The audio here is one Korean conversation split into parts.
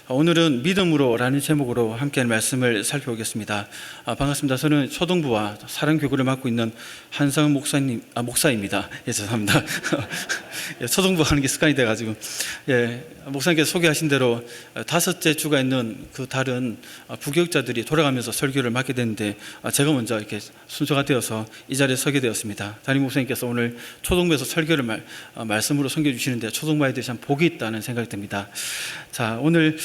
오늘은 믿음으로라는 제목으로 함께할 말씀을 살펴보겠습니다. 반갑습니다. 저는 초등부와 사랑교구를 맡고 있는 한상은 목사입니다. 죄송합니다. 초등부 하는 게 습관이 돼가지고, 목사님께서 소개하신 대로 다섯째 주가 있는 그 달은 부교육자들이 돌아가면서 설교를 맡게 됐는데, 제가 먼저 이렇게 순서가 되어서 이 자리에 서게 되었습니다. 담임 목사님께서 오늘 초등부에서 설교를 말씀으로 섬겨주시는데 초등부 아이들이 참 복이 있다는 생각이 듭니다. 자, 오늘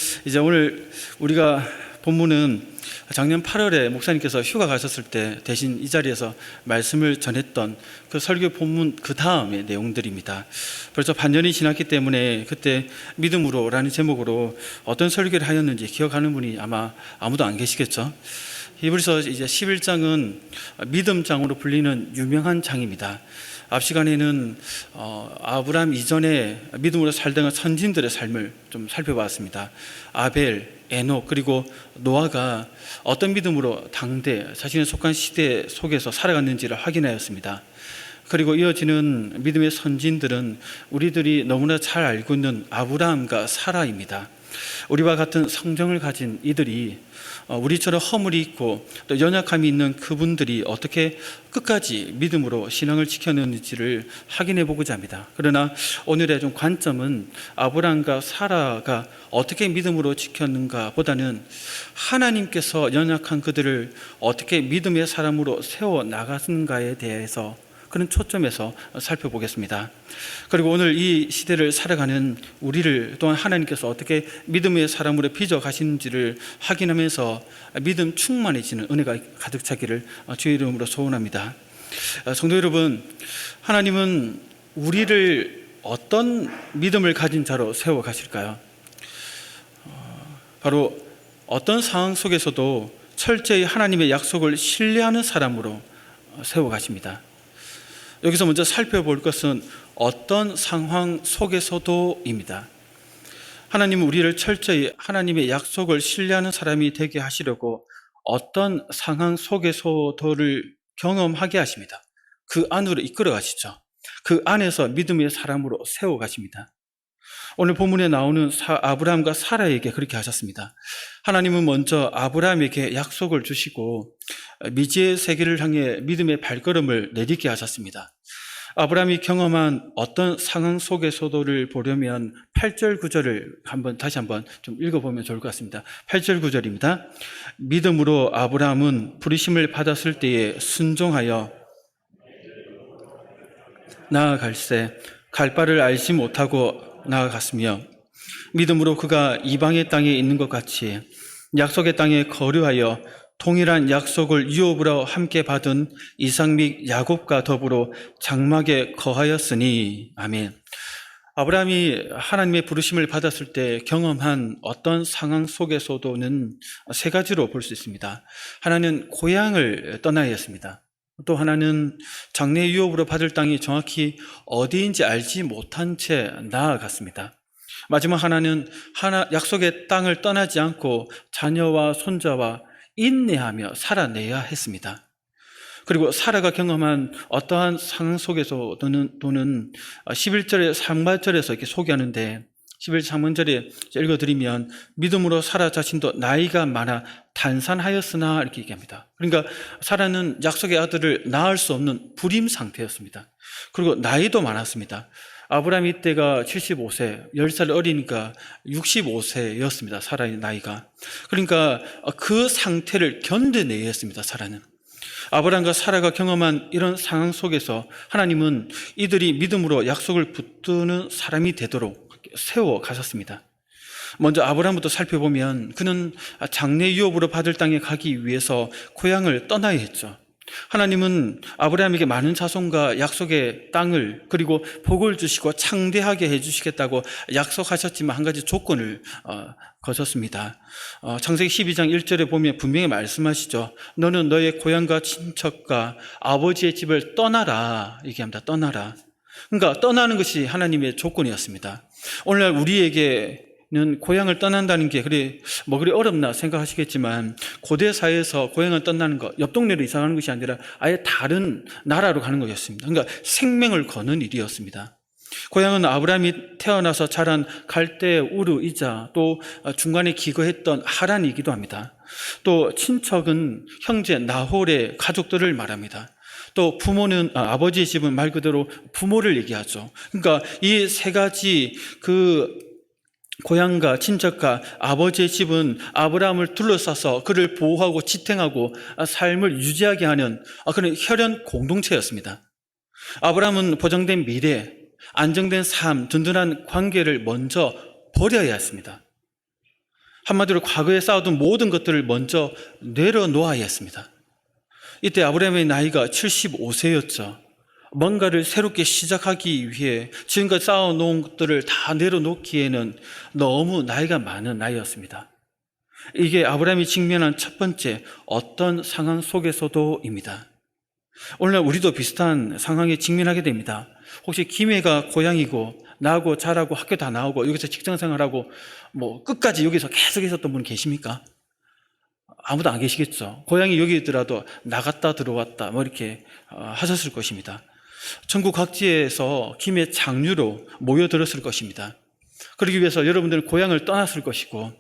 우리가 본문은 작년 8월에 목사님께서 휴가 가셨을 때 대신 이 자리에서 말씀을 전했던 그 설교 본문 그 다음의 내용들입니다. 벌써 반년이 지났기 때문에 그때 믿음으로라는 제목으로 어떤 설교를 하였는지 기억하는 분이 아마 아무도 안 계시겠죠. 히브리서 이제 11장은 믿음장으로 불리는 유명한 장입니다. 앞 시간에는 아브라함 이전에 믿음으로 살던 선진들의 삶을 좀 살펴봤습니다. 아벨, 에녹 그리고 노아가 어떤 믿음으로 당대 자신의 속한 시대 속에서 살아갔는지를 확인하였습니다. 그리고 이어지는 믿음의 선진들은 우리들이 너무나 잘 알고 있는 아브라함과 사라입니다. 우리와 같은 성정을 가진 이들이 우리처럼 허물이 있고 또 연약함이 있는 그분들이 어떻게 끝까지 믿음으로 신앙을 지켰는지를 확인해 보고자 합니다. 그러나 오늘의 좀 관점은 아브라함과 사라가 어떻게 믿음으로 지켰는가 보다는 하나님께서 연약한 그들을 어떻게 믿음의 사람으로 세워 나갔는가에 대해서 그런 초점에서 살펴보겠습니다. 그리고 오늘 이 시대를 살아가는 우리를 또한 하나님께서 어떻게 믿음의 사람으로 빚어 가시는지를 확인하면서 믿음 충만해지는 은혜가 가득 차기를 주의 이름으로 소원합니다. 성도 여러분, 하나님은 우리를 어떤 믿음을 가진 자로 세워 가실까요? 바로 어떤 상황 속에서도 철저히 하나님의 약속을 신뢰하는 사람으로 세워 가십니다. 여기서 먼저 살펴볼 것은 어떤 상황 속에서도입니다. 하나님은 우리를 철저히 하나님의 약속을 신뢰하는 사람이 되게 하시려고 어떤 상황 속에서도를 경험하게 하십니다. 그 안으로 이끌어 가시죠. 그 안에서 믿음의 사람으로 세워 가십니다. 오늘 본문에 나오는 아브라함과 사라에게 그렇게 하셨습니다. 하나님은 먼저 아브라함에게 약속을 주시고 미지의 세계를 향해 믿음의 발걸음을 내딛게 하셨습니다. 아브라함이 경험한 어떤 상황 속에서도를 보려면 8절 9절을 다시 한번 좀 읽어보면 좋을 것 같습니다. 8절 9절입니다. 믿음으로 아브라함은 부르심을 받았을 때에 순종하여 나아갈새 갈 바를 알지 못하고 나아갔으며 믿음으로 그가 이방의 땅에 있는 것 같이 약속의 땅에 거류하여 동일한 약속을 유업으로 함께 받은 이삭 및 야곱과 더불어 장막에 거하였으니. 아멘. 아브라함이 하나님의 부르심을 받았을 때 경험한 어떤 상황 속에서도는 세 가지로 볼 수 있습니다. 하나는 고향을 떠나야 했습니다. 또 하나는 장래 유업으로 받을 땅이 정확히 어디인지 알지 못한 채 나아갔습니다. 마지막 하나는 약속의 땅을 떠나지 않고 자녀와 손자와 인내하며 살아내야 했습니다. 그리고 사라가 경험한 어떠한 상황 속에서 또는 11절의 상반절에서 이렇게 소개하는데 11절 상반절에 읽어드리면 믿음으로 사라 자신도 나이가 많아 단산하였으나 이렇게 얘기합니다. 그러니까 사라는 약속의 아들을 낳을 수 없는 불임 상태였습니다. 그리고 나이도 많았습니다. 아브라함 때가 75세, 10살 어리니까 65세였습니다. 사라의 나이가. 그러니까 그 상태를 견뎌내야 했습니다. 사라는. 아브라함과 사라가 경험한 이런 상황 속에서 하나님은 이들이 믿음으로 약속을 붙드는 사람이 되도록 세워 가셨습니다. 먼저 아브라함부터 살펴보면 그는 장래 유업으로 받을 땅에 가기 위해서 고향을 떠나야 했죠. 하나님은 아브라함에게 많은 자손과 약속의 땅을 그리고 복을 주시고 창대하게 해주시겠다고 약속하셨지만 한 가지 조건을 거셨습니다. 창세기 12장 1절에 보면 분명히 말씀하시죠. 너는 너의 고향과 친척과 아버지의 집을 떠나라 얘기합니다. 떠나라. 그러니까 떠나는 것이 하나님의 조건이었습니다. 오늘날 우리에게는 고향을 떠난다는 게 그리 어렵나 생각하시겠지만 고대 사회에서 고향을 떠나는 것, 옆 동네로 이사 가는 것이 아니라 아예 다른 나라로 가는 것이었습니다. 그러니까 생명을 거는 일이었습니다. 고향은 아브라함이 태어나서 자란 갈대 우르이자 또 중간에 기거했던 하란이기도 합니다. 또 친척은 형제 나홀의 가족들을 말합니다. 또 부모는 아버지의 집은 말 그대로 부모를 얘기하죠. 그러니까 이 세 가지 고향과 친척과 아버지의 집은 아브라함을 둘러싸서 그를 보호하고 지탱하고 삶을 유지하게 하는 그런 혈연 공동체였습니다. 아브라함은 보장된 미래, 안정된 삶, 든든한 관계를 먼저 버려야 했습니다. 한마디로 과거에 쌓아둔 모든 것들을 먼저 내려놓아야 했습니다. 이때 아브라함의 나이가 75세였죠. 뭔가를 새롭게 시작하기 위해 지금까지 쌓아놓은 것들을 다 내려놓기에는 너무 나이가 많은 나이였습니다. 이게 아브라함이 직면한 첫 번째 어떤 상황 속에서도입니다. 오늘날 우리도 비슷한 상황에 직면하게 됩니다. 혹시 김해가 고향이고 나고 자라고 학교 다 나오고 여기서 직장 생활하고 끝까지 여기서 계속 있었던 분 계십니까? 아무도 안 계시겠죠. 고향이 여기더라도 나갔다 들어왔다 이렇게 하셨을 것입니다. 전국 각지에서 김해 장류로 모여들었을 것입니다. 그러기 위해서 여러분들은 고향을 떠났을 것이고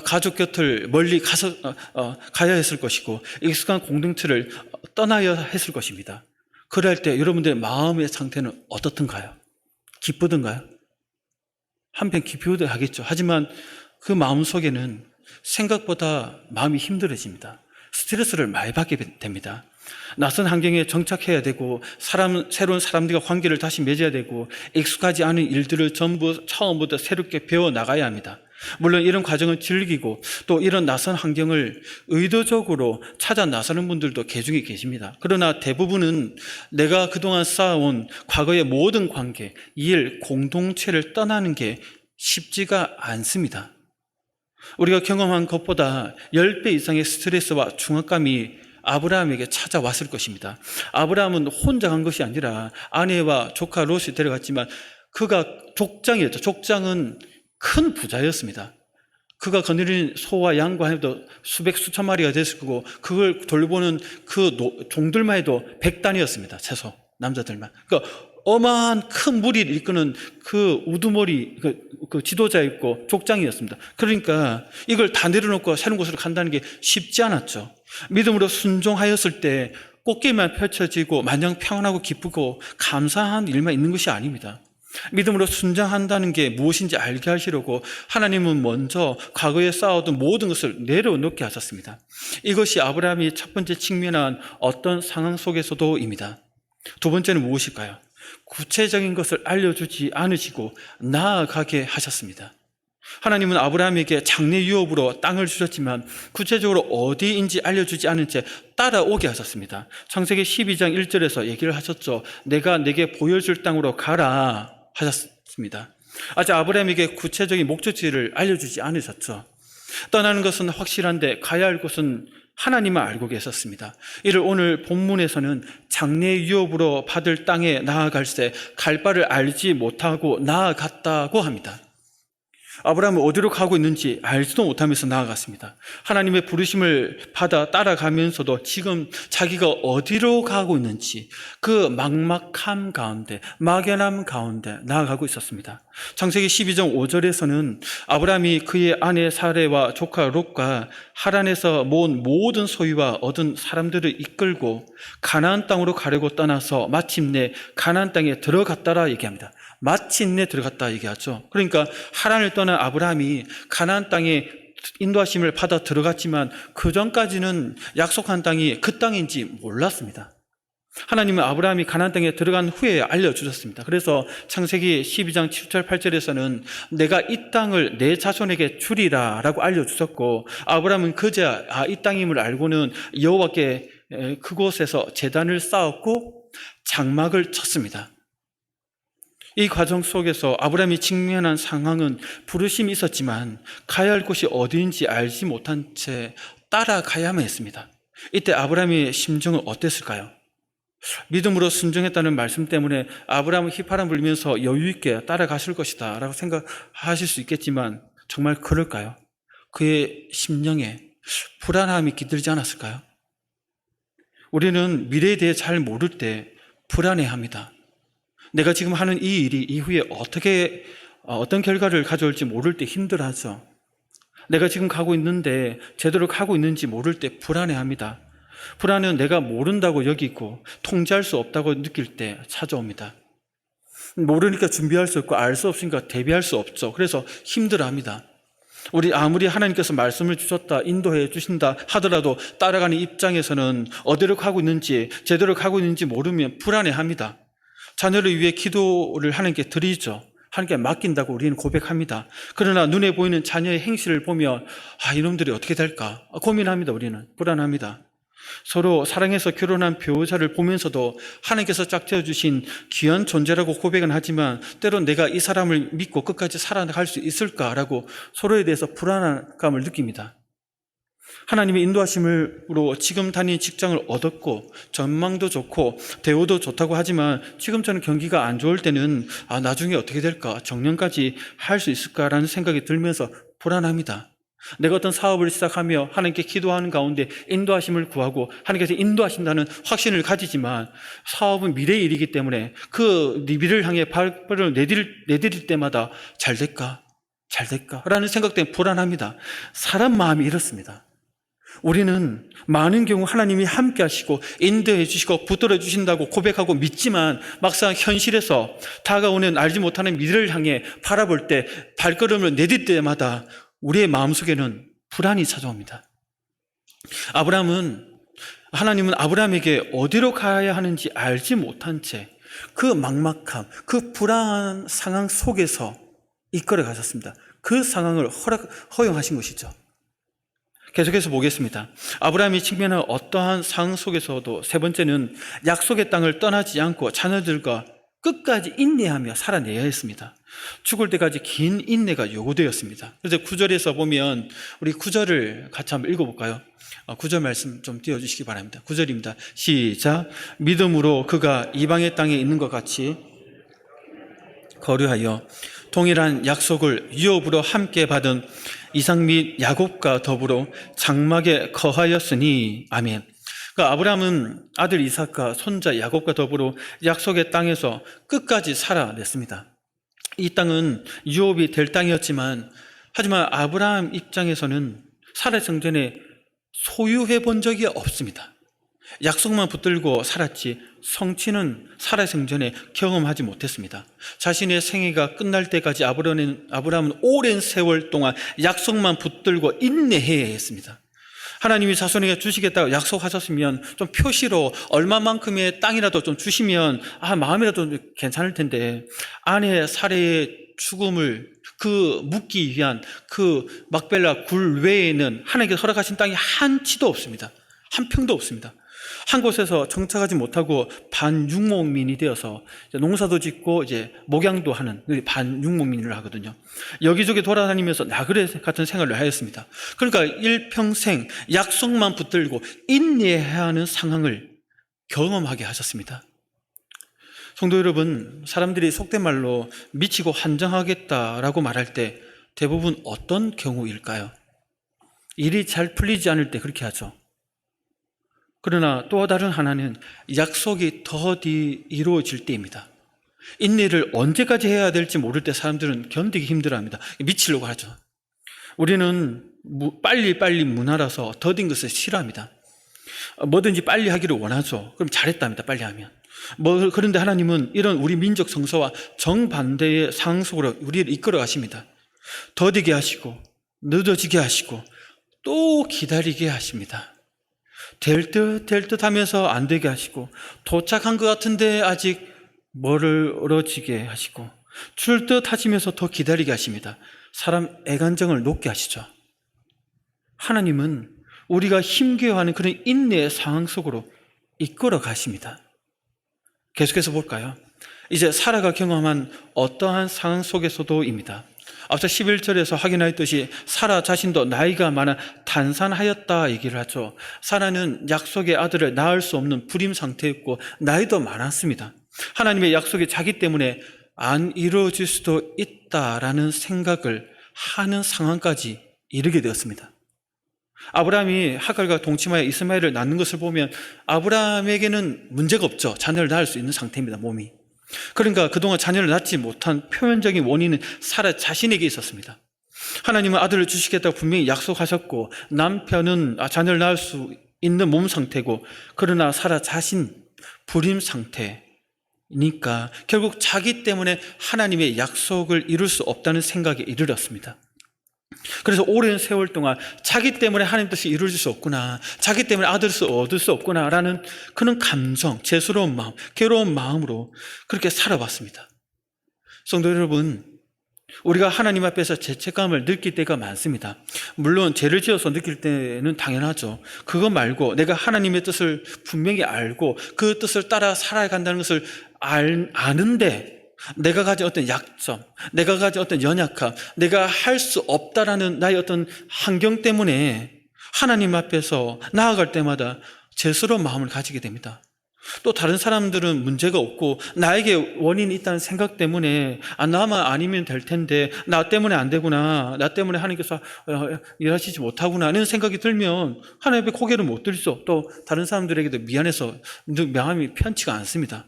가족 곁을 멀리 가야 했을 것이고 익숙한 공동체를 떠나야 했을 것입니다. 그럴 때 여러분들의 마음의 상태는 어떻던가요? 기쁘던가요? 한편 기쁘기도 하겠죠. 하지만 그 마음속에는 생각보다 마음이 힘들어집니다. 스트레스를 많이 받게 됩니다. 낯선 환경에 정착해야 되고 새로운 사람들과 관계를 다시 맺어야 되고 익숙하지 않은 일들을 전부 처음부터 새롭게 배워나가야 합니다. 물론 이런 과정을 즐기고 또 이런 낯선 환경을 의도적으로 찾아 나서는 분들도 계중에 계십니다. 그러나 대부분은 내가 그동안 쌓아온 과거의 모든 관계, 일, 공동체를 떠나는 게 쉽지가 않습니다. 우리가 경험한 것보다 10배 이상의 스트레스와 중압감이 아브라함에게 찾아왔을 것입니다. 아브라함은 혼자 간 것이 아니라 아내와 조카 롯이 데려갔지만 그가 족장이었죠. 족장은 큰 부자였습니다. 그가 거느린 소와 양과 해도 수천 마리가 됐을 거고 그걸 돌보는 그 종들만 해도 100단이었습니다. 최소 남자들만. 그러니까 어마한 큰 무리를 이끄는 그 우두머리 그 지도자였고 족장이었습니다. 그러니까 이걸 다 내려놓고 새로운 곳으로 간다는 게 쉽지 않았죠. 믿음으로 순종하였을 때 꽃길만 펼쳐지고 마냥 평안하고 기쁘고 감사한 일만 있는 것이 아닙니다. 믿음으로 순종한다는 게 무엇인지 알게 하시려고 하나님은 먼저 과거에 쌓아둔 모든 것을 내려놓게 하셨습니다. 이것이 아브라함이 첫 번째 직면한 어떤 상황 속에서도입니다. 두 번째는 무엇일까요? 구체적인 것을 알려주지 않으시고 나아가게 하셨습니다. 하나님은 아브라함에게 장래 유업으로 땅을 주셨지만 구체적으로 어디인지 알려주지 않은 채 따라오게 하셨습니다. 창세기 12장 1절에서 얘기를 하셨죠. 내가 내게 보여줄 땅으로 가라 하셨습니다. 아직 아브라함에게 구체적인 목적지를 알려주지 않으셨죠. 떠나는 것은 확실한데 가야 할 곳은 하나님만 알고 계셨습니다. 이를 오늘 본문에서는 장래 유업으로 받을 땅에 나아갈새 갈 바를 알지 못하고 나아갔다고 합니다. 아브라함은 어디로 가고 있는지 알지도 못하면서 나아갔습니다. 하나님의 부르심을 받아 따라가면서도 지금 자기가 어디로 가고 있는지 그 막막함 가운데, 막연함 가운데 나아가고 있었습니다. 창세기 12장 5절에서는 아브라함이 그의 아내 사레와 조카 롯과 하란에서 모은 모든 소유와 얻은 사람들을 이끌고 가나안 땅으로 가려고 떠나서 마침내 가나안 땅에 들어갔다라 얘기합니다. 마침내 들어갔다 얘기하죠. 그러니까 하란을 떠난 아브라함이 가나안 땅에 인도하심을 받아 들어갔지만 그 전까지는 약속한 땅이 그 땅인지 몰랐습니다. 하나님은 아브라함이 가나안 땅에 들어간 후에 알려주셨습니다. 그래서 창세기 12장 7절 8절에서는 내가 이 땅을 내 자손에게 주리라 라고 알려주셨고 아브라함은 그제야 이 땅임을 알고는 여호와께 그곳에서 제단을 쌓았고 장막을 쳤습니다. 이 과정 속에서 아브라함이 직면한 상황은 부르심이 있었지만 가야 할 곳이 어디인지 알지 못한 채 따라가야만 했습니다. 이때 아브라함의 심정은 어땠을까요? 믿음으로 순종했다는 말씀 때문에 아브라함은 휘파람 불면서 여유 있게 따라가실 것이다 라고 생각하실 수 있겠지만 정말 그럴까요? 그의 심령에 불안함이 깃들지 않았을까요? 우리는 미래에 대해 잘 모를 때 불안해합니다. 내가 지금 하는 이 일이 이후에 어떤 결과를 가져올지 모를 때 힘들어하죠. 내가 지금 가고 있는데 제대로 가고 있는지 모를 때 불안해합니다. 불안은 내가 모른다고 여기고 통제할 수 없다고 느낄 때 찾아옵니다. 모르니까 준비할 수 없고 알 수 없으니까 대비할 수 없죠. 그래서 힘들어합니다. 우리 아무리 하나님께서 말씀을 주셨다, 인도해 주신다 하더라도 따라가는 입장에서는 어디로 가고 있는지, 제대로 가고 있는지 모르면 불안해합니다. 자녀를 위해 기도를 하나님께 드리죠. 하나님께 맡긴다고 우리는 고백합니다. 그러나 눈에 보이는 자녀의 행실을 보면 이놈들이 어떻게 될까 고민합니다. 우리는 불안합니다. 서로 사랑해서 결혼한 배우자를 보면서도 하나님께서 짝지어주신 귀한 존재라고 고백은 하지만 때론 내가 이 사람을 믿고 끝까지 살아갈 수 있을까라고 서로에 대해서 불안감을 느낍니다. 하나님의 인도하심으로 지금 다니는 직장을 얻었고 전망도 좋고 대우도 좋다고 하지만 지금 저는 경기가 안 좋을 때는 나중에 어떻게 될까, 정년까지 할 수 있을까라는 생각이 들면서 불안합니다. 내가 어떤 사업을 시작하며 하나님께 기도하는 가운데 인도하심을 구하고 하나님께서 인도하신다는 확신을 가지지만 사업은 미래의 일이기 때문에 그 미래를 향해 발걸음을 내디딜 때마다 잘 될까 라는 생각 때문에 불안합니다. 사람 마음이 이렇습니다. 우리는 많은 경우 하나님이 함께 하시고 인도해 주시고 붙들어 주신다고 고백하고 믿지만 막상 현실에서 다가오는 알지 못하는 미래를 향해 바라볼 때 발걸음을 내딜 때마다 우리의 마음속에는 불안이 찾아옵니다. 하나님은 아브라함에게 어디로 가야 하는지 알지 못한 채 그 막막함, 그 불안한 상황 속에서 이끌어 가셨습니다. 그 상황을 허용하신 것이죠. 계속해서 보겠습니다. 아브라함이 직면한 어떠한 상황 속에서도 세 번째는 약속의 땅을 떠나지 않고 자녀들과 끝까지 인내하며 살아내야 했습니다. 죽을 때까지 긴 인내가 요구되었습니다. 그래서 9절에서 보면 우리 9절을 같이 한번 읽어볼까요? 9절 말씀 좀 띄워주시기 바랍니다. 9절입니다. 시작. 믿음으로 그가 이방의 땅에 있는 것 같이 거류하여 동일한 약속을 유업으로 함께 받은 이삭 및 야곱과 더불어 장막에 거하였으니 아멘. 아브라함은 아들 이삭과 손자 야곱과 더불어 약속의 땅에서 끝까지 살아냈습니다. 이 땅은 유업이 될 땅이었지만 하지만 아브라함 입장에서는 살아생전에 소유해 본 적이 없습니다. 약속만 붙들고 살았지 성취는 살아생전에 경험하지 못했습니다. 자신의 생애가 끝날 때까지 아브라함은 오랜 세월 동안 약속만 붙들고 인내해야 했습니다. 하나님이 자손에게 주시겠다고 약속하셨으면 좀 표시로 얼마만큼의 땅이라도 좀 주시면 마음이라도 괜찮을 텐데 아내 사레의 죽음을 묻기 위한 그 막벨라 굴 외에는 하나님께서 허락하신 땅이 한 치도 없습니다. 한 평도 없습니다. 한 곳에서 정착하지 못하고 반육목민이 되어서 농사도 짓고 이제 목양도 하는 반육목민을 하거든요. 여기저기 돌아다니면서 나그네 같은 생활을 하였습니다. 그러니까 일평생 약속만 붙들고 인내해야 하는 상황을 경험하게 하셨습니다. 성도 여러분, 사람들이 속된 말로 미치고 환장하겠다라고 말할 때 대부분 어떤 경우일까요? 일이 잘 풀리지 않을 때 그렇게 하죠. 그러나 또 다른 하나는 약속이 더디 이루어질 때입니다. 인내를 언제까지 해야 될지 모를 때 사람들은 견디기 힘들어합니다. 미치려고 하죠. 우리는 빨리 문화라서 더딘 것을 싫어합니다. 뭐든지 빨리 하기를 원하죠. 그럼 잘했답니다. 빨리 하면. 그런데 하나님은 이런 우리 민족 성서와 정반대의 상황 속으로 우리를 이끌어 가십니다. 더디게 하시고 늦어지게 하시고 또 기다리게 하십니다. 될 듯 하면서 안 되게 하시고 도착한 것 같은데 아직 멀어지게 하시고 줄 듯 하시면서 더 기다리게 하십니다. 사람 애간정을 높게 하시죠. 하나님은 우리가 힘겨워하는 그런 인내의 상황 속으로 이끌어 가십니다. 계속해서 볼까요? 이제 사라가 경험한 어떠한 상황 속에서도입니다. 앞서 11절에서 확인하였듯이 사라 자신도 나이가 많아 단산하였다 얘기를 하죠. 사라는 약속의 아들을 낳을 수 없는 불임 상태였고 나이도 많았습니다. 하나님의 약속이 자기 때문에 안 이루어질 수도 있다라는 생각을 하는 상황까지 이르게 되었습니다. 아브라함이 하갈과 동침하여 이스마엘을 낳는 것을 보면 아브라함에게는 문제가 없죠. 자녀를 낳을 수 있는 상태입니다. 몸이. 그러니까 그동안 자녀를 낳지 못한 표면적인 원인은 사라 자신에게 있었습니다. 하나님은 아들을 주시겠다고 분명히 약속하셨고 남편은 자녀를 낳을 수 있는 몸 상태고, 그러나 사라 자신 불임 상태니까 결국 자기 때문에 하나님의 약속을 이룰 수 없다는 생각에 이르렀습니다. 그래서 오랜 세월 동안 자기 때문에 하나님 뜻이 이루어질 수 없구나, 자기 때문에 아들을 얻을 수 없구나라는 그런 감정, 죄스러운 마음, 괴로운 마음으로 그렇게 살아봤습니다. 성도 여러분, 우리가 하나님 앞에서 죄책감을 느낄 때가 많습니다. 물론 죄를 지어서 느낄 때는 당연하죠. 그거 말고 내가 하나님의 뜻을 분명히 알고 그 뜻을 따라 살아간다는 것을 아는데 내가 가진 어떤 약점, 내가 가진 어떤 연약함, 내가 할 수 없다라는 나의 어떤 환경 때문에 하나님 앞에서 나아갈 때마다 죄스러운 마음을 가지게 됩니다. 또 다른 사람들은 문제가 없고 나에게 원인이 있다는 생각 때문에 나만 아니면 될 텐데 나 때문에 안 되구나, 나 때문에 하나님께서 일하시지 못하구나 하는 생각이 들면 하나님 앞에 고개를 못 들죠. 또 다른 사람들에게도 미안해서 마음이 편치가 않습니다.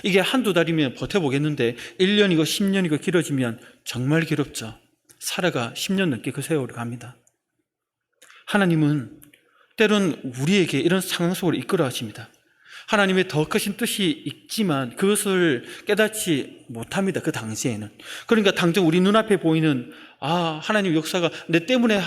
이게 한두 달이면 버텨보겠는데 1년이고 10년이고 길어지면 정말 괴롭죠. 사라가 10년 넘게 그 세월을 갑니다. 하나님은 때론 우리에게 이런 상황 속으로 이끌어 가십니다. 하나님의 더 크신 뜻이 있지만 그것을 깨닫지 못합니다. 그 당시에는. 그러니까 당장 우리 눈앞에 보이는 하나님의 역사가 내 때문에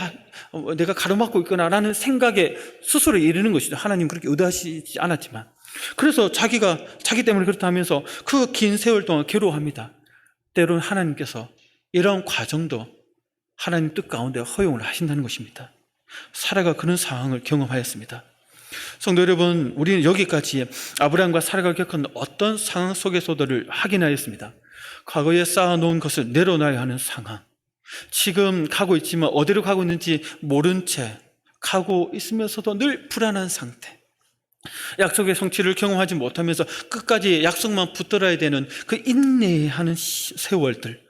내가 가로막고 있구나라는 생각에 스스로 이르는 것이죠. 하나님 그렇게 의도하시지 않았지만. 그래서 자기 때문에 그렇다 하면서 그 긴 세월 동안 괴로워합니다. 때로는 하나님께서 이런 과정도 하나님 뜻 가운데 허용을 하신다는 것입니다. 사라가 그런 상황을 경험하였습니다. 성도 여러분, 우리는 여기까지 아브라함과 사라가 겪은 어떤 상황 속에서도를 확인하였습니다. 과거에 쌓아놓은 것을 내려놔야 하는 상황, 지금 가고 있지만 어디로 가고 있는지 모른 채 가고 있으면서도 늘 불안한 상태, 약속의 성취를 경험하지 못하면서 끝까지 약속만 붙들어야 되는 그 인내하는 세월들,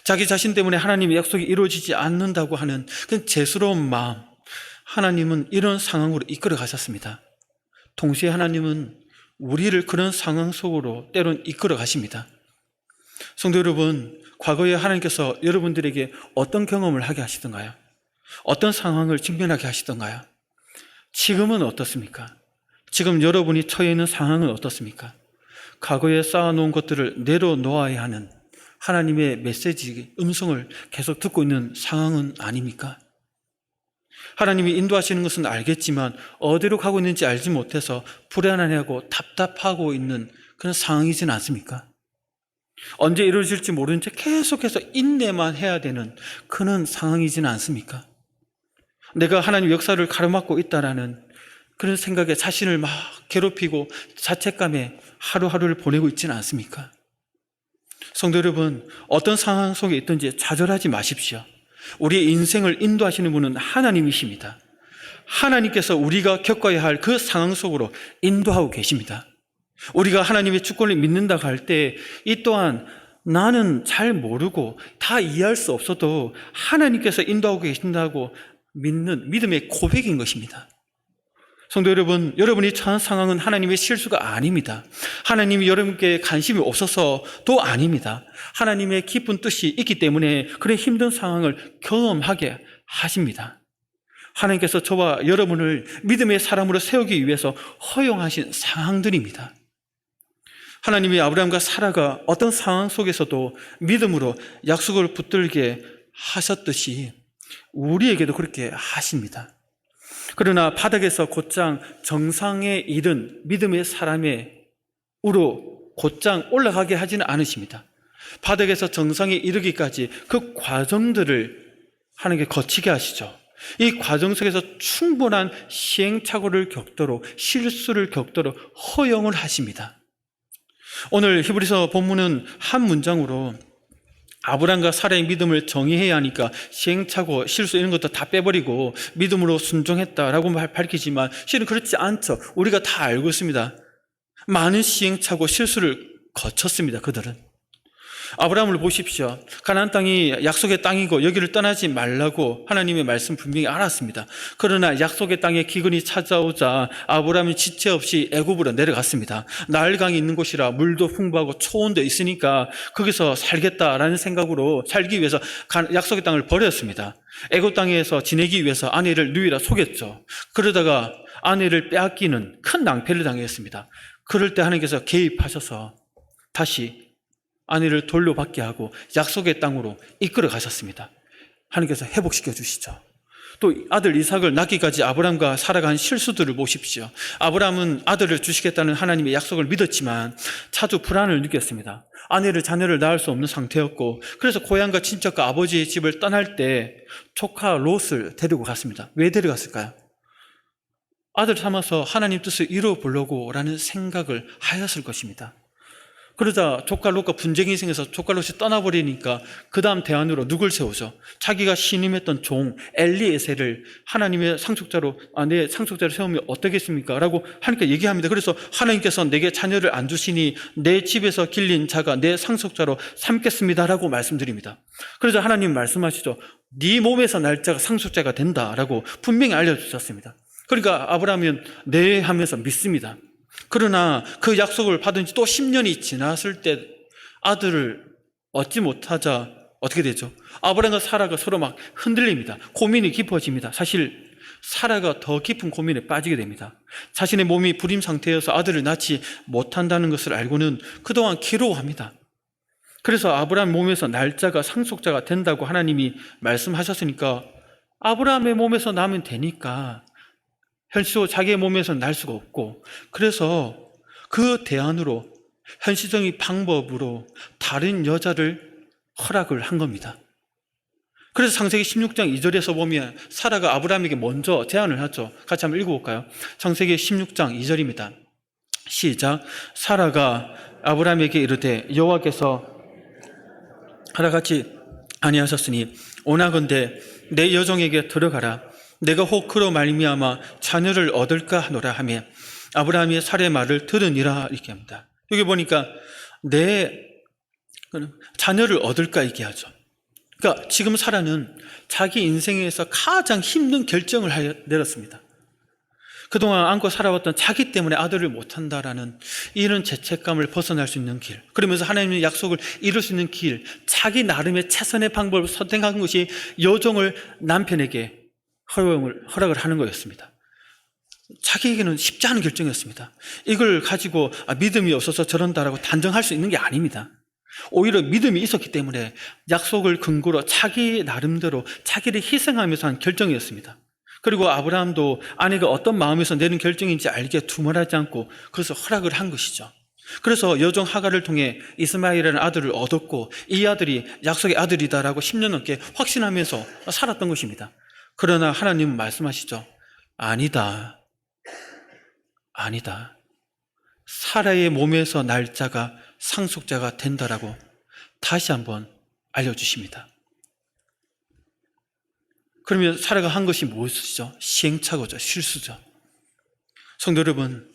자기 자신 때문에 하나님의 약속이 이루어지지 않는다고 하는 그 죄스러운 마음, 하나님은 이런 상황으로 이끌어 가셨습니다. 동시에 하나님은 우리를 그런 상황 속으로 때론 이끌어 가십니다. 성도 여러분, 과거에 하나님께서 여러분들에게 어떤 경험을 하게 하시던가요? 어떤 상황을 직면하게 하시던가요? 지금은 어떻습니까? 지금 여러분이 처해 있는 상황은 어떻습니까? 과거에 쌓아놓은 것들을 내려놓아야 하는 하나님의 메시지, 음성을 계속 듣고 있는 상황은 아닙니까? 하나님이 인도하시는 것은 알겠지만 어디로 가고 있는지 알지 못해서 불안해하고 답답하고 있는 그런 상황이진 않습니까? 언제 이루어질지 모르는 채 계속해서 인내만 해야 되는 그런 상황이지는 않습니까? 내가 하나님 역사를 가로막고 있다라는 그런 생각에 자신을 막 괴롭히고 자책감에 하루하루를 보내고 있지는 않습니까? 성도 여러분, 어떤 상황 속에 있든지 좌절하지 마십시오. 우리의 인생을 인도하시는 분은 하나님이십니다. 하나님께서 우리가 겪어야 할 그 상황 속으로 인도하고 계십니다. 우리가 하나님의 주권을 믿는다고 할 때 이 또한 나는 잘 모르고 다 이해할 수 없어도 하나님께서 인도하고 계신다고 믿는 믿음의 고백인 것입니다. 성도 여러분, 여러분이 처한 상황은 하나님의 실수가 아닙니다. 하나님이 여러분께 관심이 없어서도 아닙니다. 하나님의 깊은 뜻이 있기 때문에 그런 힘든 상황을 경험하게 하십니다. 하나님께서 저와 여러분을 믿음의 사람으로 세우기 위해서 허용하신 상황들입니다. 하나님이 아브라함과 사라가 어떤 상황 속에서도 믿음으로 약속을 붙들게 하셨듯이 우리에게도 그렇게 하십니다. 그러나 바닥에서 곧장 정상에 이른 믿음의 사람의 우로 곧장 올라가게 하지는 않으십니다. 바닥에서 정상에 이르기까지 그 과정들을 하나님께 거치게 하시죠. 이 과정 속에서 충분한 시행착오를 겪도록, 실수를 겪도록 허용을 하십니다. 오늘 히브리서 본문은 한 문장으로 아브라함과 사라의 믿음을 정의해야 하니까 시행착오, 실수 이런 것도 다 빼버리고 믿음으로 순종했다라고 밝히지만 실은 그렇지 않죠. 우리가 다 알고 있습니다. 많은 시행착오, 실수를 거쳤습니다. 그들은. 아브라함을 보십시오. 가나안 땅이 약속의 땅이고 여기를 떠나지 말라고 하나님의 말씀 분명히 알았습니다. 그러나 약속의 땅에 기근이 찾아오자 아브라함이 지체 없이 애굽으로 내려갔습니다. 나일강이 있는 곳이라 물도 풍부하고 초원도 있으니까 거기서 살겠다라는 생각으로 살기 위해서 약속의 땅을 버렸습니다. 애굽 땅에서 지내기 위해서 아내를 누이라 속였죠. 그러다가 아내를 빼앗기는 큰 낭패를 당했습니다. 그럴 때 하나님께서 개입하셔서 다시 아내를 돌려받게 하고 약속의 땅으로 이끌어 가셨습니다. 하나님께서 회복시켜 주시죠. 또 아들 이삭을 낳기까지 아브라함과 사라가 한 실수들을 보십시오. 아브라함은 아들을 주시겠다는 하나님의 약속을 믿었지만 자주 불안을 느꼈습니다. 아내를 자녀를 낳을 수 없는 상태였고, 그래서 고향과 친척과 아버지의 집을 떠날 때 조카 롯을 데리고 갔습니다. 왜 데려갔을까요? 아들 삼아서 하나님 뜻을 이루어 보려고 라는 생각을 하였을 것입니다. 그러자 조카 롯과 분쟁이 생겨서 조카 롯이 떠나버리니까 그 다음 대안으로 누굴 세우죠? 자기가 신임했던 종 엘리에셀을 하나님의 상속자로, 내 상속자를 세우면 어떻겠습니까? 라고 하나님께 얘기합니다. 그래서 하나님께서 내게 자녀를 안 주시니 내 집에서 길린 자가 내 상속자로 삼겠습니다 라고 말씀드립니다. 그래서 하나님 말씀하시죠. 네 몸에서 날 자가 상속자가 된다라고 분명히 알려주셨습니다. 그러니까 아브라함은 네 하면서 믿습니다. 그러나 그 약속을 받은 지 또 10년이 지났을 때 아들을 얻지 못하자 어떻게 되죠? 아브라함과 사라가 서로 막 흔들립니다. 고민이 깊어집니다. 사실 사라가 더 깊은 고민에 빠지게 됩니다. 자신의 몸이 불임 상태여서 아들을 낳지 못한다는 것을 알고는 그동안 괴로워합니다. 그래서 아브라함 몸에서 날짜가 상속자가 된다고 하나님이 말씀하셨으니까 아브라함의 몸에서 나면 되니까 현실적으로 자기의 몸에서 날 수가 없고, 그래서 그 대안으로 현실적인 방법으로 다른 여자를 허락을 한 겁니다. 그래서 창세기 16장 2절에서 보면 사라가 아브라함에게 먼저 제안을 하죠. 같이 한번 읽어볼까요? 창세기 16장 2절입니다. 시작. 사라가 아브라함에게 이르되 여호와께서 하나같이 아니하셨으니 원하건대 내 여종에게 들어가라. 내가 혹 그로 말미암아 자녀를 얻을까 하노라 하며 아브라함이 사라의 말을 들으니라 이렇게 합니다. 여기 보니까 내 자녀를 얻을까 얘기하죠. 그러니까 지금 사라는 자기 인생에서 가장 힘든 결정을 내렸습니다. 그동안 안고 살아왔던 자기 때문에 아들을 못한다라는 이런 죄책감을 벗어날 수 있는 길, 그러면서 하나님의 약속을 이룰 수 있는 길, 자기 나름의 최선의 방법을 선택한 것이 여종을 남편에게 허락을 하는 거였습니다. 자기에게는 쉽지 않은 결정이었습니다. 이걸 가지고 믿음이 없어서 저런다라고 단정할 수 있는 게 아닙니다. 오히려 믿음이 있었기 때문에 약속을 근거로 자기 나름대로 자기를 희생하면서 한 결정이었습니다. 그리고 아브라함도 아내가 어떤 마음에서 내는 결정인지 알게 두말하지 않고 그래서 허락을 한 것이죠. 그래서 여종 하갈을 통해 이스마엘이라는 아들을 얻었고 이 아들이 약속의 아들이다라고 10년 넘게 확신하면서 살았던 것입니다. 그러나 하나님은 말씀하시죠. 아니다. 사라의 몸에서 날짜가 상속자가 된다라고 다시 한번 알려주십니다. 그러면 사라가 한 것이 무엇이죠? 시행착오죠. 실수죠. 성도 여러분,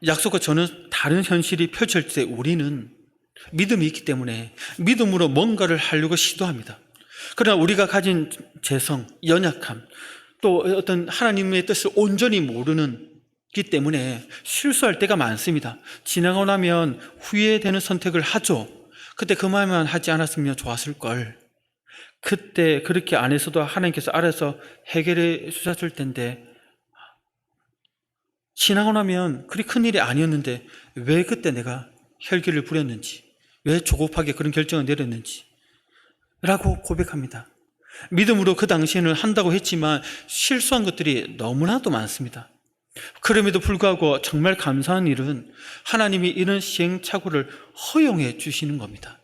약속과 저는 다른 현실이 펼쳐질 때 우리는 믿음이 있기 때문에 믿음으로 뭔가를 하려고 시도합니다. 그러나 우리가 가진 재성, 연약함, 또 어떤 하나님의 뜻을 온전히 모르는 기 때문에 실수할 때가 많습니다. 지나고 나면 후회되는 선택을 하죠. 그때 그 말만 하지 않았으면 좋았을 걸. 그때 그렇게 안 했어도 하나님께서 알아서 해결해 주셨을 텐데, 지나고 나면 그리 큰 일이 아니었는데 왜 그때 내가 혈기를 부렸는지, 왜 조급하게 그런 결정을 내렸는지 라고 고백합니다. 믿음으로 그 당시에는 한다고 했지만 실수한 것들이 너무나도 많습니다. 그럼에도 불구하고 정말 감사한 일은 하나님이 이런 시행착오를 허용해 주시는 겁니다.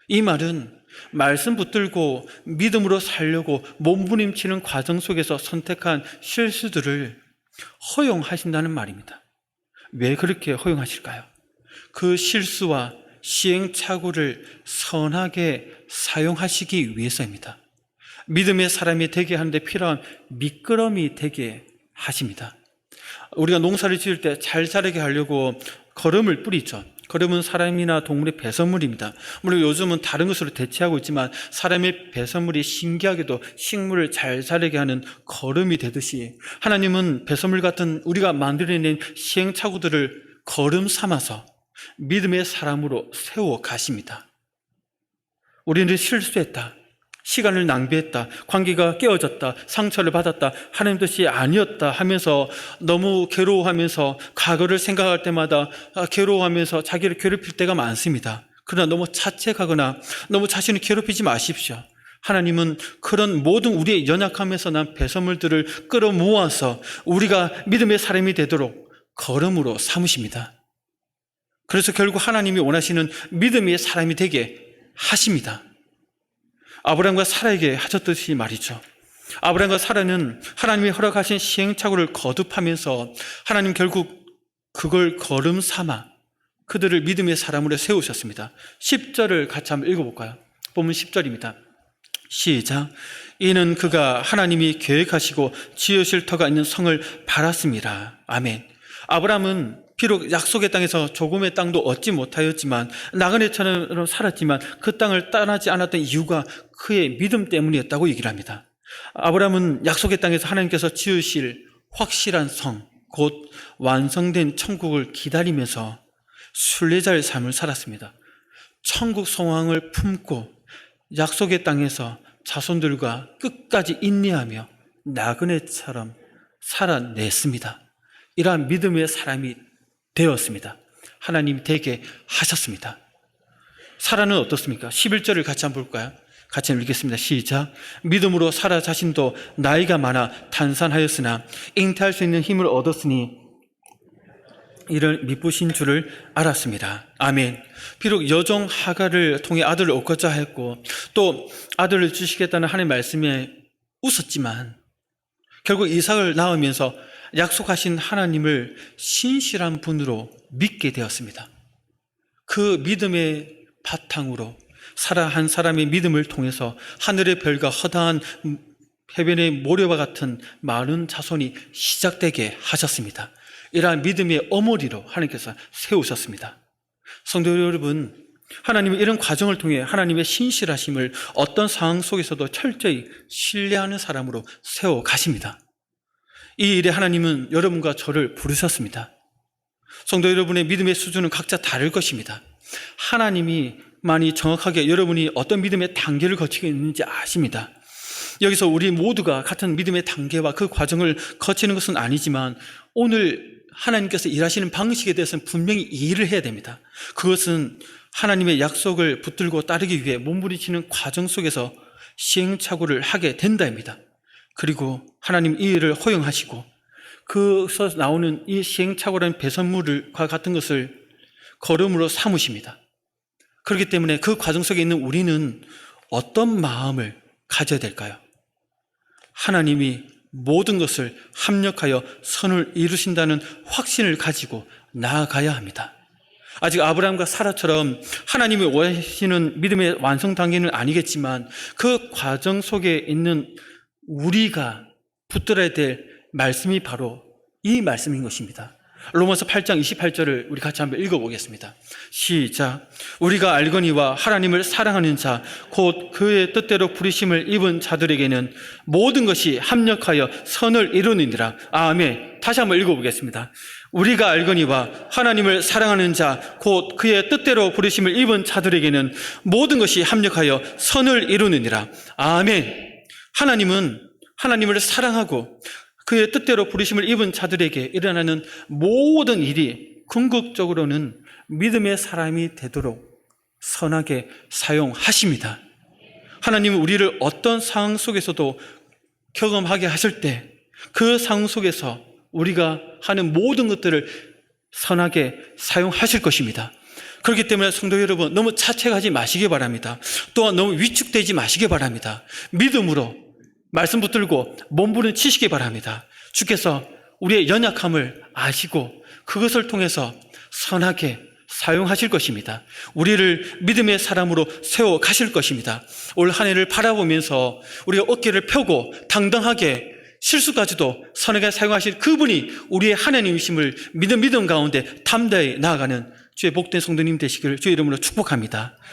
이 말은 말씀 붙들고 믿음으로 살려고 몸부림치는 과정 속에서 선택한 실수들을 허용하신다는 말입니다. 왜 그렇게 허용하실까요? 그 실수와 시행착오를 선하게 사용하시기 위해서입니다. 믿음의 사람이 되게 하는데 필요한 미끄럼이 되게 하십니다. 우리가 농사를 지을 때 잘 자라게 하려고 거름을 뿌리죠. 걸음은 사람이나 동물의 배설물입니다. 물론 요즘은 다른 것으로 대체하고 있지만 사람의 배설물이 신기하게도 식물을 잘 자라게 하는 걸음이 되듯이 하나님은 배설물 같은 우리가 만들어낸 시행착오들을 걸음 삼아서 믿음의 사람으로 세워 가십니다. 우리는 실수했다, 시간을 낭비했다, 관계가 깨어졌다, 상처를 받았다, 하나님 뜻이 아니었다 하면서 너무 괴로워하면서 과거를 생각할 때마다 괴로워하면서 자기를 괴롭힐 때가 많습니다. 그러나 너무 자책하거나 너무 자신을 괴롭히지 마십시오. 하나님은 그런 모든 우리의 연약함에서 난 배설물들을 끌어모아서 우리가 믿음의 사람이 되도록 걸음으로 삼으십니다. 그래서 결국 하나님이 원하시는 믿음의 사람이 되게 하십니다. 아브라함과 사라에게 하셨듯이 말이죠. 아브라함과 사라는 하나님이 허락하신 시행착오를 거듭하면서 하나님 결국 그걸 걸음 삼아 그들을 믿음의 사람으로 세우셨습니다. 10절을 같이 한번 읽어볼까요? 본문 10절입니다. 시작. 이는 그가 하나님이 계획하시고 지으실 터가 있는 성을 바랐습니다. 아멘. 아브라함은 비록 약속의 땅에서 조금의 땅도 얻지 못하였지만 나그네처럼 살았지만 그 땅을 떠나지 않았던 이유가 그의 믿음 때문이었다고 얘기를 합니다. 아브라함은 약속의 땅에서 하나님께서 지으실 확실한 성, 곧 완성된 천국을 기다리면서 순례자의 삶을 살았습니다. 천국 소망을 품고 약속의 땅에서 자손들과 끝까지 인내하며 나그네처럼 살아냈습니다. 이러한 믿음의 사람이 되었습니다. 하나님이 되게 하셨습니다. 사라는 어떻습니까? 11절을 같이 한번 볼까요? 같이 읽겠습니다. 시작. 믿음으로 사라 자신도 나이가 많아 탄산하였으나 잉태할 수 있는 힘을 얻었으니 이를 미쁘신 줄을 알았습니다. 아멘. 비록 여종 하갈을 통해 아들을 얻고자 했고 또 아들을 주시겠다는 하나님의 말씀에 웃었지만 결국 이삭을 낳으면서 약속하신 하나님을 신실한 분으로 믿게 되었습니다. 그 믿음의 바탕으로 사라 한 사람의 믿음을 통해서 하늘의 별과 허다한 해변의 모래와 같은 많은 자손이 시작되게 하셨습니다. 이러한 믿음의 어머니로 하나님께서 세우셨습니다. 성도 여러분, 하나님은 이런 과정을 통해 하나님의 신실하심을 어떤 상황 속에서도 철저히 신뢰하는 사람으로 세워 가십니다. 이 일에 하나님은 여러분과 저를 부르셨습니다. 성도 여러분의 믿음의 수준은 각자 다를 것입니다. 하나님이 많이 정확하게 여러분이 어떤 믿음의 단계를 거치고 있는지 아십니다. 여기서 우리 모두가 같은 믿음의 단계와 그 과정을 거치는 것은 아니지만 오늘 하나님께서 일하시는 방식에 대해서는 분명히 이해를 해야 됩니다. 그것은 하나님의 약속을 붙들고 따르기 위해 몸부림치는 과정 속에서 시행착오를 하게 된다입니다. 그리고 하나님 이 일을 허용하시고 그것에서 나오는 이 시행착오라는 배설물과 같은 것을 걸음으로 삼으십니다. 그렇기 때문에 그 과정 속에 있는 우리는 어떤 마음을 가져야 될까요? 하나님이 모든 것을 합력하여 선을 이루신다는 확신을 가지고 나아가야 합니다. 아직 아브라함과 사라처럼 하나님이 원하시는 믿음의 완성 단계는 아니겠지만 그 과정 속에 있는 우리가 붙들어야 될 말씀이 바로 이 말씀인 것입니다. 로마서 8장 28절을 우리 같이 한번 읽어보겠습니다. 시작. 우리가 알거니와 하나님을 사랑하는 자 곧 그의 뜻대로 부르심을 입은 자들에게는 모든 것이 합력하여 선을 이루느니라. 아멘. 다시 한번 읽어보겠습니다. 우리가 알거니와 하나님을 사랑하는 자 곧 그의 뜻대로 부르심을 입은 자들에게는 모든 것이 합력하여 선을 이루느니라. 아멘. 하나님은 하나님을 사랑하고 그의 뜻대로 부르심을 입은 자들에게 일어나는 모든 일이 궁극적으로는 믿음의 사람이 되도록 선하게 사용하십니다. 하나님은 우리를 어떤 상황 속에서도 경험하게 하실 때 그 상황 속에서 우리가 하는 모든 것들을 선하게 사용하실 것입니다. 그렇기 때문에 성도 여러분, 너무 자책하지 마시기 바랍니다. 또한 너무 위축되지 마시기 바랍니다. 믿음으로 말씀 붙들고 몸부림치시기 바랍니다. 주께서 우리의 연약함을 아시고 그것을 통해서 선하게 사용하실 것입니다. 우리를 믿음의 사람으로 세워 가실 것입니다. 올 한 해를 바라보면서 우리가 어깨를 펴고 당당하게 실수까지도 선하게 사용하실 그분이 우리의 하나님이심을 믿음 가운데 담대히 나아가는 주의 복된 성도님 되시기를 주의 이름으로 축복합니다.